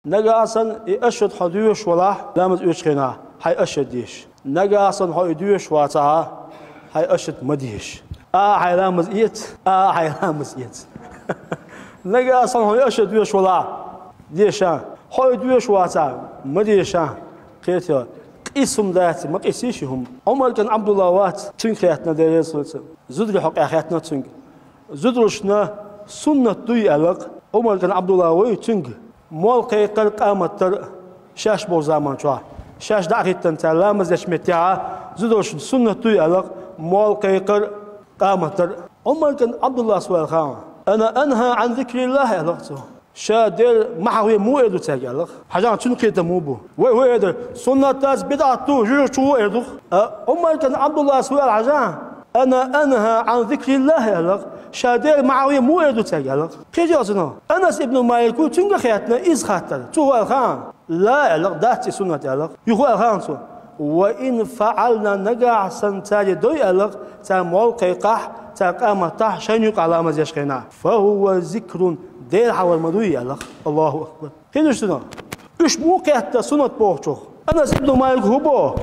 نجاسن أشد حدوش ولا لامز يشخنا هاي أشد ديش نجاسن هاي دوش واتها هاي أشد مديش هاي لامز إيت هاي لامز إيت نجاسن هاي أشد دوش ولا ديشان هاي دوش واتها مديشان كيتها اسم ذات ما قيسيشهم عمر كان عبد الله وات تنكيتنا دريس زدر حق أخياتنا تنك زدرشنا سنة دوي ألق عمر كان عبد الله وي تنك مول قيقر قامت شاش بو زمان شو شاش دعيت تنتلا مزش متاع زدوش سنة توي ألق مول قيقر قامت عمر كان عبد الله سوال خان أنا أنهى عن ذكر الله ألقته شادر محوي مو إدو تاجلق حاجة تنقيت موبو وي إدو سنة تاز بدعتو جوشو إدو عمر كان عبد الله سوال عجان أنا أنهى عن ذكر الله ألق شادر معاوية مو إدو تاجلق كيف يصنع أنس ابن مالك تنقى خياتنا إز خاطر تو الخان لا ألق داتي سنة ألق يخو الخان سو وإن فعلنا نجع سنتاج دوي ألق تامول قيقح تقام تح شنيق على مزيشقنا فهو ذكر دير حول مدوي ألق الله أكبر كيف يصنع إيش موقعت سنة بوحشو أنس ابن مالك هو بو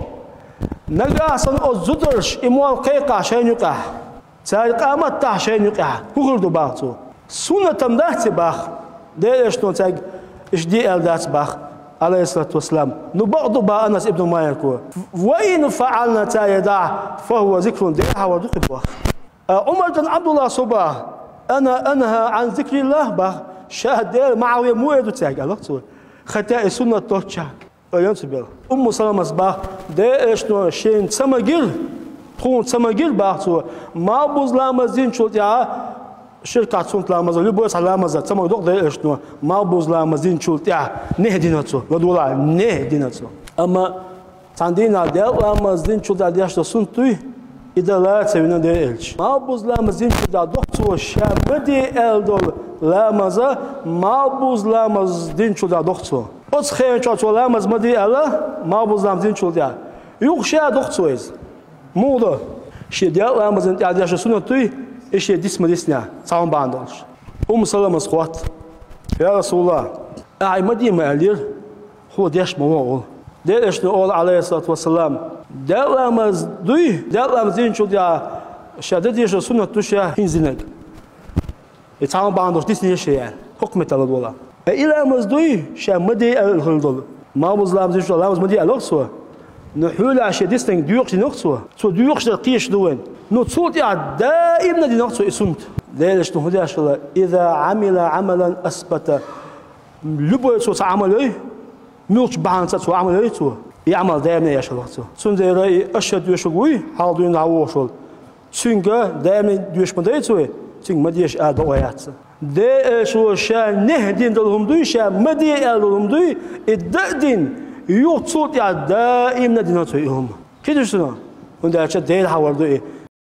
نجع سن الزدرش إموال قيقح شنيقه تقامت تح شنيقه هو غردو باعتو سنة تمدات باخ ديش نوتاج إيش دي ألدات باخ عليه الصلاة والسلام نبعض با أنس ابن مالك وإن فعلنا تايدا فهو ذكر ديها ودق باخ عمر بن عبد الله صباح أنا أنهى عن ذكر الله باخ شاهد دير معاوية مو يدو تاج الله تقول ختاء سنة توتشا ينتبه سلمة باخ ديش نو شين سمجيل تكون سمجيل باخ ما بوزلام زين شو يا شركة صنت لامزة لبوس على لامزة تما دوق ده إيش نوع ما بوز لامزين شلت يا نهديناتو ودولا نهديناتو أما عندنا ده لامزين شلت على ديش صنتوي إذا لا تسوينا ده إيش ما بوز لامزين شلت على دوق شام بدي إلدول لامزة ما بوز لامزين شلت على دوق أص خير شلت لامز مدي إلا ما بوز لامزين شلت يا يخشى دوق إيش مو ده شيء ده لامزين على ديش صنتوي إيش يديس مديسنا صام باندلش سلمة سقط يا رسول الله أي مدينة ألير هو ديش موال ديش نقول عليه الصلاة والسلام دلامز دوي دلامزين شو ديا شدة ديش سنة توشة هنزينك يتصام باندلش ديس نيشة حكم تلدولا إلى مزدوي شا مدي الهلدول ما بزلام زين شو لامز مدي الأقصى نحول عشان ديستنج ديوقش نقصه سو ديوقش القيش دوين نتصوت يا دائما دي نقصه اسمت ليش نهدي عشان إذا عمل عملا أثبت لبوا سو عمل إيه نوش بعان سو عمل إيه سو يعمل دائما يا شباب سو سنجي رأي أشد يشوي حاضرين عواشل سنجا دائما ديوش مدري سو سنج مديش أدويات ده شو شان نهدين دلهم دوي شان مدي دلهم دوي الدين يوتصوت يا دائما دي نقصه هم كده شنو وده عشان ده حوار ده إيه